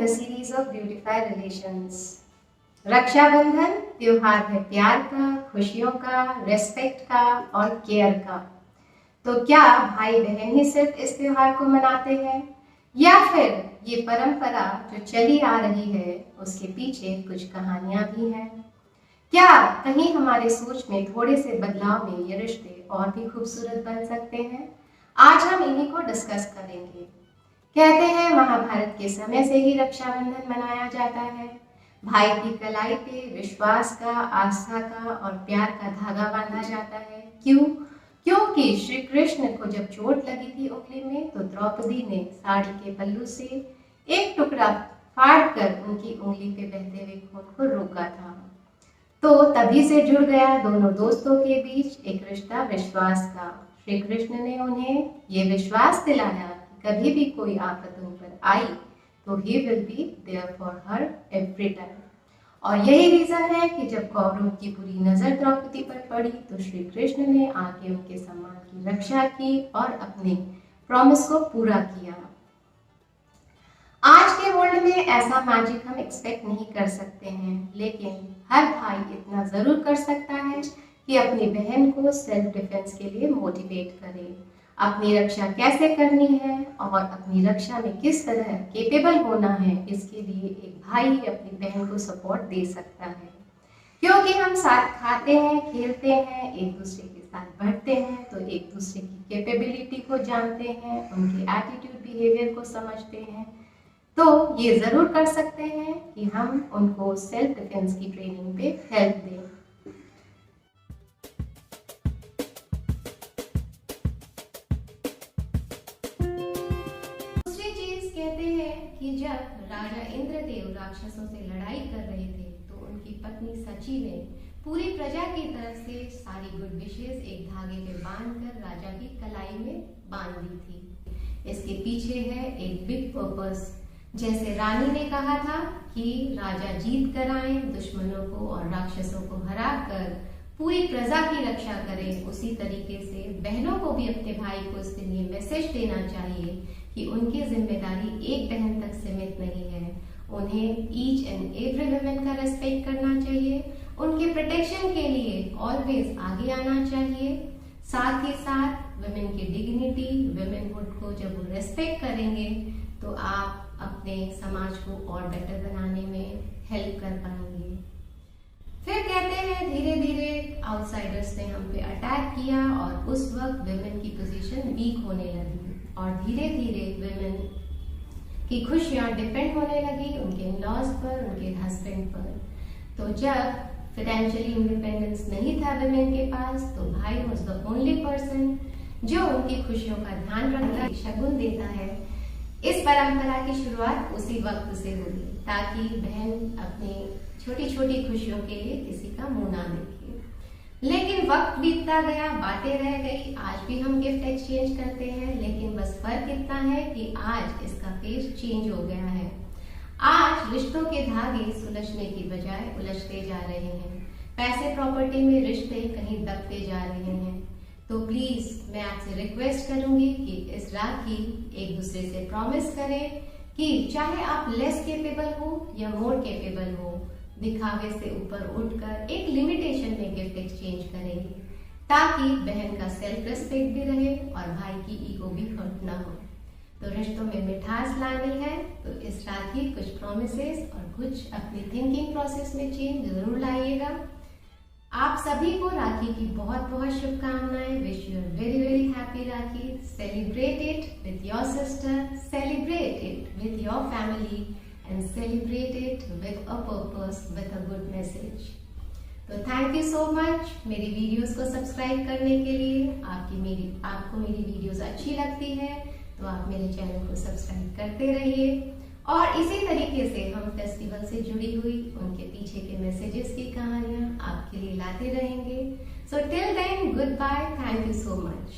the series of Beautify Relations. Rakshabandhan त्योहार है प्यार का, खुशियों का, रेस्पेक्ट का और केयर का। तो क्या भाई बहन ही सिर्फ इस त्योहार को मनाते हैं या फिर ये परंपरा जो चली आ रही है उसके पीछे कुछ कहानियां भी हैं? क्या कहीं हमारे सोच में थोड़े से बदलाव में ये रिश्ते और भी खूबसूरत बन सकते हैं? आज हम इन्हीं को डिस्कस करेंगे। कहते हैं महाभारत के समय से ही रक्षाबंधन मनाया जाता है। भाई की कलाई पे विश्वास का, आस्था का और प्यार का धागा बांधा जाता है। क्यों? क्योंकि श्री कृष्ण को जब चोट लगी थी उंगली में तो द्रौपदी ने साड़ी के पल्लू से एक टुकड़ा फाड़कर उनकी उंगली पे बहते हुए खून को रोका था। तो तभी से जुड़ गया दोनों दोस्तों के बीच एक रिश्ता विश्वास का। श्री कृष्ण ने उन्हें ये विश्वास दिलाया कि कभी भी कोई आफत उन पर आई तो he will be there for her every time. और यही रीजन है कि जब कौरवों की बुरी नजर द्रौपदी पर पड़ी तो श्री कृष्ण ने आके उनके सम्मान की रक्षा की और अपने प्रॉमिस को पूरा किया। आज के वर्ल्ड में ऐसा मैजिक हम एक्सपेक्ट नहीं कर सकते हैं, लेकिन हर भाई इतना जरूर कर सकता है कि अपनी बहन को सेल्फ डिफेंस के लिए मोटिवेट करे, अपनी रक्षा कैसे करनी है और अपनी रक्षा में किस तरह केपेबल होना है, इसके लिए एक भाई अपनी बहन को सपोर्ट दे सकता है। क्योंकि हम साथ खाते हैं, खेलते हैं, एक दूसरे के साथ बढ़ते हैं तो एक दूसरे की कैपेबिलिटी को जानते हैं, उनके एटीट्यूड बिहेवियर को समझते हैं, तो ये जरूर कर सकते हैं कि हम उनको सेल्फ डिफेंस की ट्रेनिंग पे हेल्प दें। दूसरी चीज कहते हैं कि जब राजा इंद्रदेव राक्षसों से लड़ाई कर रहे थे तो उनकी पत्नी सची ने पूरी प्रजा की तरफ से सारी गुड विशेस एक धागे पे बांधकर राजा की कलाई में बांध दी थी। इसके पीछे है एक बिग पर्पस। जैसे रानी ने कहा था कि राजा जीत कर आए, दुश्मनों को और राक्षसों को हरा कर पूरी प्रजा की रक्षा करें, उसी तरीके से बहनों को भी अपने भाई को इस दिन ये मैसेज देना चाहिए कि उनकी जिम्मेदारी एक बहन तक सीमित नहीं है। उन्हें ईच एंड एवरी वुमेन का रेस्पेक्ट करना चाहिए, उनके प्रोटेक्शन के लिए ऑलवेज आगे आना चाहिए। साथ ही साथ वुमेन की डिग्निटी, वुमेनहुड को जब वो रेस्पेक्ट करेंगे तो आप अपने समाज को और बेटर बनाने में हेल्प कर पाएंगे। फिर कहते हैं धीरे धीरे आउटसाइडर्स ने हम पे अटैक किया और उस वक्त वुमेन की पोजीशन वीक होने लगी और धीरे धीरे वुमेन की खुशियां डिपेंड होने लगी उनके लॉज पर, उनके हस्बैंड पर। तो जब फाइनेंशियली इंडिपेंडेंस नहीं था वुमेन के पास तो भाई वाज द ओनली पर्सन जो उनकी खुशियों का ध्यान रखता, शगुन देता है। इस परंपरा की शुरुआत उसी वक्त से हुई ताकि बहन अपनी छोटी छोटी खुशियों के लिए किसी का मुंह ना देखे। लेकिन वक्त बीतता गया, बातें रह गई। आज भी हम गिफ्ट एक्सचेंज करते हैं, लेकिन बस फर्क इतना है कि आज इसका फेस चेंज हो गया है। आज रिश्तों के धागे सुलझने की बजाय उलझते जा रहे हैं, पैसे प्रॉपर्टी में रिश्ते कहीं दबते जा रहे हैं। तो प्लीज मैं आपसे रिक्वेस्ट करूंगी कि इस राखी एक दूसरे से प्रॉमिस करें कि चाहे आप लेस केपेबल हो या मोर केपेबल हो, दिखावे से ऊपर उठकर एक लिमिटेशन में गिफ्ट एक्सचेंज करेंगे ताकि बहन का सेल्फ रिस्पेक्ट भी रहे और भाई की ईगो भी हर्ट ना हो। तो रिश्तों में मिठास लानी है तो इस राखी कुछ प्रॉमिसेस और कुछ अपनी थिंकिंग प्रोसेस में चेंज जरूर लाइएगा। आप सभी को राखी की बहुत बहुत शुभकामनाएं। Wish you very very happy rakhi. Celebrate it with your sister, celebrate it with your family and celebrate it with a purpose, with a good message. तो थैंक यू सो मच मेरी वीडियोस को subscribe करने के लिए। आपको मेरी videos अच्छी लगती है तो आप मेरे चैनल को सब्सक्राइब करते रहिए और इसी तरीके से हम फेस्टिवल से जुड़ी हुई उनके पीछे के मैसेजेस की कहानियां आपके लिए लाते रहेंगे। So till then good bye, thank you so much.